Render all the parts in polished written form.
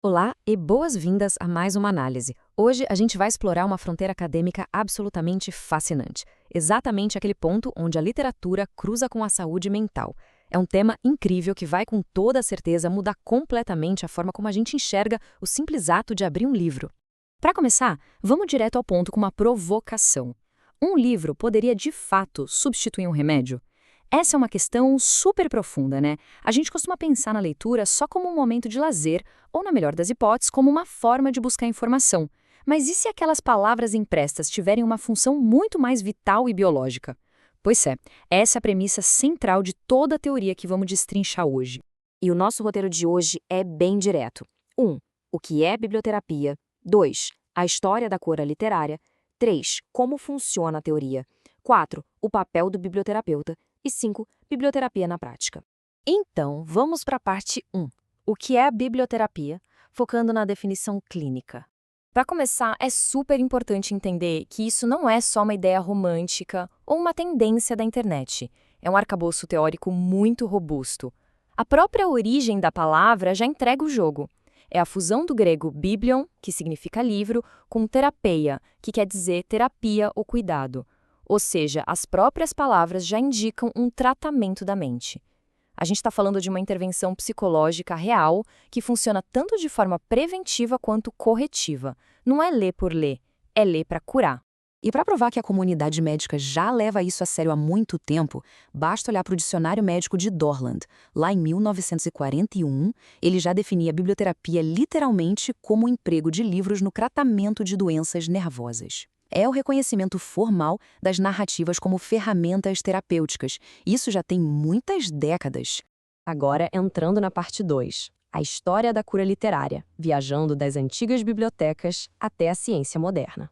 Olá e boas-vindas a mais uma análise. Hoje a gente vai explorar uma fronteira acadêmica absolutamente fascinante. Exatamente aquele ponto onde a literatura cruza com a saúde mental. É um tema incrível que vai com toda certeza mudar completamente a forma como a gente enxerga o simples ato de abrir um livro. Para começar, vamos direto ao ponto com uma provocação. Um livro poderia de fato substituir um remédio? Essa é uma questão super profunda, né? A gente costuma pensar na leitura só como um momento de lazer, ou, na melhor das hipóteses, como uma forma de buscar informação. Mas e se aquelas palavras impressas tiverem uma função muito mais vital e biológica? Pois é, essa é a premissa central de toda a teoria que vamos destrinchar hoje. E o nosso roteiro de hoje é bem direto. 1. O que é biblioterapia? 2. A história da cura literária. 3. Como funciona a teoria. 4. O papel do biblioterapeuta. E 5. Biblioterapia na prática. Então, vamos para a parte 1. O que é a biblioterapia? Focando na definição clínica. Para começar, é super importante entender que isso não é só uma ideia romântica ou uma tendência da internet. É um arcabouço teórico muito robusto. A própria origem da palavra já entrega o jogo. É a fusão do grego biblion, que significa livro, com terapeia, que quer dizer terapia ou cuidado. Ou seja, as próprias palavras já indicam um tratamento da mente. A gente está falando de uma intervenção psicológica real que funciona tanto de forma preventiva quanto corretiva. Não é ler por ler, é ler para curar. E para provar que a comunidade médica já leva isso a sério há muito tempo, basta olhar para o Dicionário Médico de Dorland. Lá em 1941, ele já definia a biblioterapia literalmente como o emprego de livros no tratamento de doenças nervosas. É o reconhecimento formal das narrativas como ferramentas terapêuticas. Isso já tem muitas décadas. Agora, entrando na parte 2, a história da cura literária, viajando das antigas bibliotecas até a ciência moderna.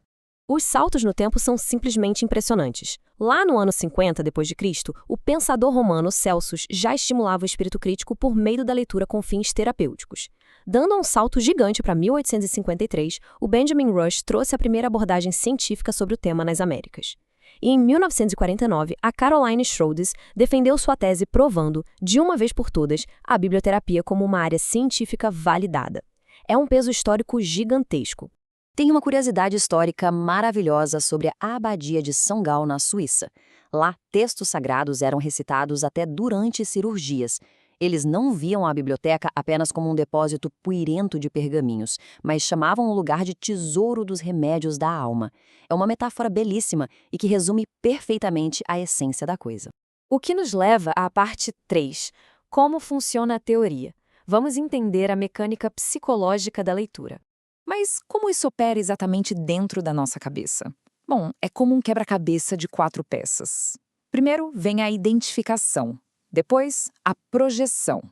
Os saltos no tempo são simplesmente impressionantes. Lá no ano 50 d.C., o pensador romano Celsus já estimulava o espírito crítico por meio da leitura com fins terapêuticos. Dando um salto gigante para 1853, o Benjamin Rush trouxe a primeira abordagem científica sobre o tema nas Américas. E em 1949, a Caroline Schroeder defendeu sua tese provando, de uma vez por todas, a biblioterapia como uma área científica validada. É um peso histórico gigantesco. Tem uma curiosidade histórica maravilhosa sobre a Abadia de São Gal, na Suíça. Lá, textos sagrados eram recitados até durante cirurgias. Eles não viam a biblioteca apenas como um depósito puirento de pergaminhos, mas chamavam o lugar de tesouro dos remédios da alma. É uma metáfora belíssima e que resume perfeitamente a essência da coisa. O que nos leva à parte 3. Como funciona a teoria? Vamos entender a mecânica psicológica da leitura. Mas como isso opera exatamente dentro da nossa cabeça? Bom, é como um quebra-cabeça de 4 peças. Primeiro vem a identificação, depois a projeção.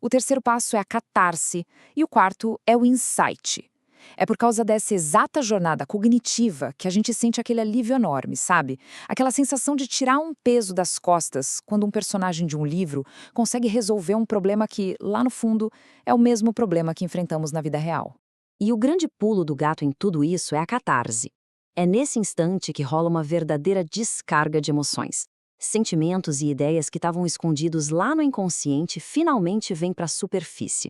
O terceiro passo é a catarse e o quarto é o insight. É por causa dessa exata jornada cognitiva que a gente sente aquele alívio enorme, sabe? Aquela sensação de tirar um peso das costas quando um personagem de um livro consegue resolver um problema que, lá no fundo, é o mesmo problema que enfrentamos na vida real. E o grande pulo do gato em tudo isso é a catarse. É nesse instante que rola uma verdadeira descarga de emoções. Sentimentos e ideias que estavam escondidos lá no inconsciente finalmente vêm para a superfície.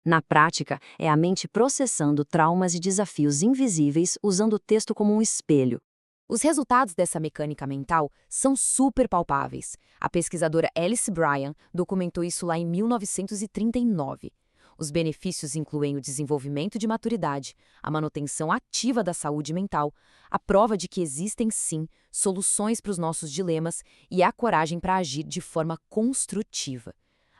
Na prática, é a mente processando traumas e desafios invisíveis usando o texto como um espelho. Os resultados dessa mecânica mental são super palpáveis. A pesquisadora Alice Bryan documentou isso lá em 1939. Os benefícios incluem o desenvolvimento de maturidade, a manutenção ativa da saúde mental, a prova de que existem, sim, soluções para os nossos dilemas e a coragem para agir de forma construtiva.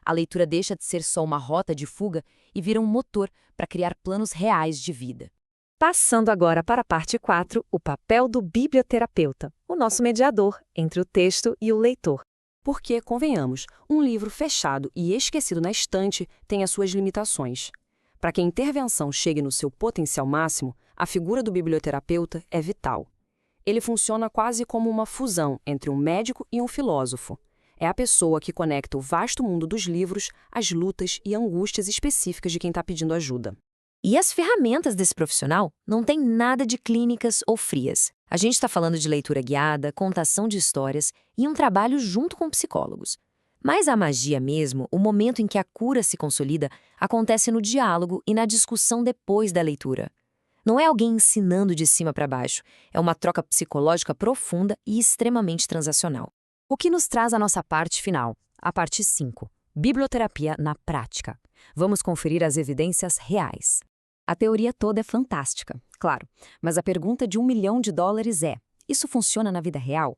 A leitura deixa de ser só uma rota de fuga e vira um motor para criar planos reais de vida. Passando agora para a parte 4, o papel do biblioterapeuta, o nosso mediador entre o texto e o leitor. Porque, convenhamos, um livro fechado e esquecido na estante tem as suas limitações. Para que a intervenção chegue no seu potencial máximo, a figura do biblioterapeuta é vital. Ele funciona quase como uma fusão entre um médico e um filósofo. É a pessoa que conecta o vasto mundo dos livros às lutas e angústias específicas de quem está pedindo ajuda. E as ferramentas desse profissional não têm nada de clínicas ou frias. A gente está falando de leitura guiada, contação de histórias e um trabalho junto com psicólogos. Mas a magia mesmo, o momento em que a cura se consolida, acontece no diálogo e na discussão depois da leitura. Não é alguém ensinando de cima para baixo, é uma troca psicológica profunda e extremamente transacional. O que nos traz a nossa parte final, a parte 5, biblioterapia na prática. Vamos conferir as evidências reais. A teoria toda é fantástica, claro, mas a pergunta de $1 milhão é: isso funciona na vida real?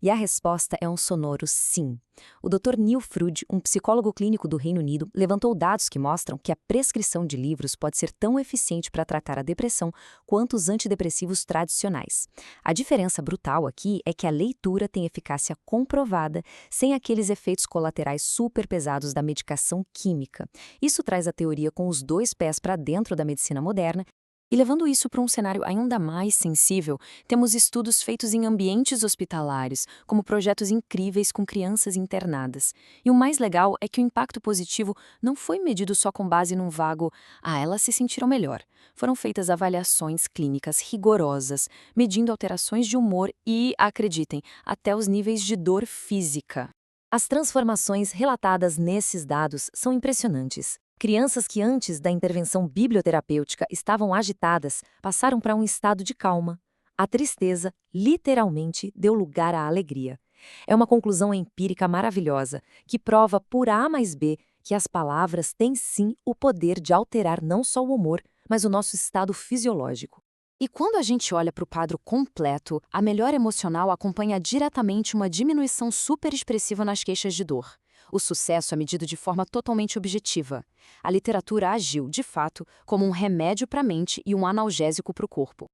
E a resposta é um sonoro sim. O Dr. Neil Froud, um psicólogo clínico do Reino Unido, levantou dados que mostram que a prescrição de livros pode ser tão eficiente para tratar a depressão quanto os antidepressivos tradicionais. A diferença brutal aqui é que a leitura tem eficácia comprovada, sem aqueles efeitos colaterais super pesados da medicação química. Isso traz a teoria com os dois pés para dentro da medicina moderna. E levando isso para um cenário ainda mais sensível, temos estudos feitos em ambientes hospitalares, como projetos incríveis com crianças internadas. E o mais legal é que o impacto positivo não foi medido só com base num vago elas se sentiram melhor. Foram feitas avaliações clínicas rigorosas, medindo alterações de humor e, acreditem, até os níveis de dor física. As transformações relatadas nesses dados são impressionantes. Crianças que antes da intervenção biblioterapêutica estavam agitadas passaram para um estado de calma. A tristeza, literalmente, deu lugar à alegria. É uma conclusão empírica maravilhosa, que prova por A mais B que as palavras têm sim o poder de alterar não só o humor, mas o nosso estado fisiológico. E quando a gente olha para o quadro completo, a melhora emocional acompanha diretamente uma diminuição super expressiva nas queixas de dor. O sucesso é medido de forma totalmente objetiva. A literatura agiu, de fato, como um remédio para a mente e um analgésico para o corpo.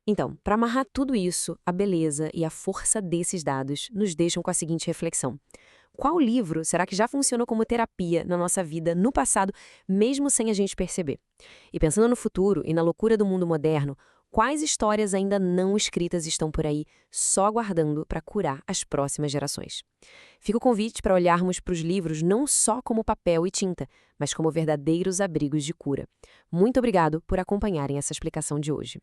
Então, para amarrar tudo isso, a beleza e a força desses dados nos deixam com a seguinte reflexão. Qual livro será que já funcionou como terapia na nossa vida no passado, mesmo sem a gente perceber? E pensando no futuro e na loucura do mundo moderno, quais histórias ainda não escritas estão por aí, só aguardando para curar as próximas gerações? Fica o convite para olharmos para os livros não só como papel e tinta, mas como verdadeiros abrigos de cura. Muito obrigado por acompanharem essa explicação de hoje.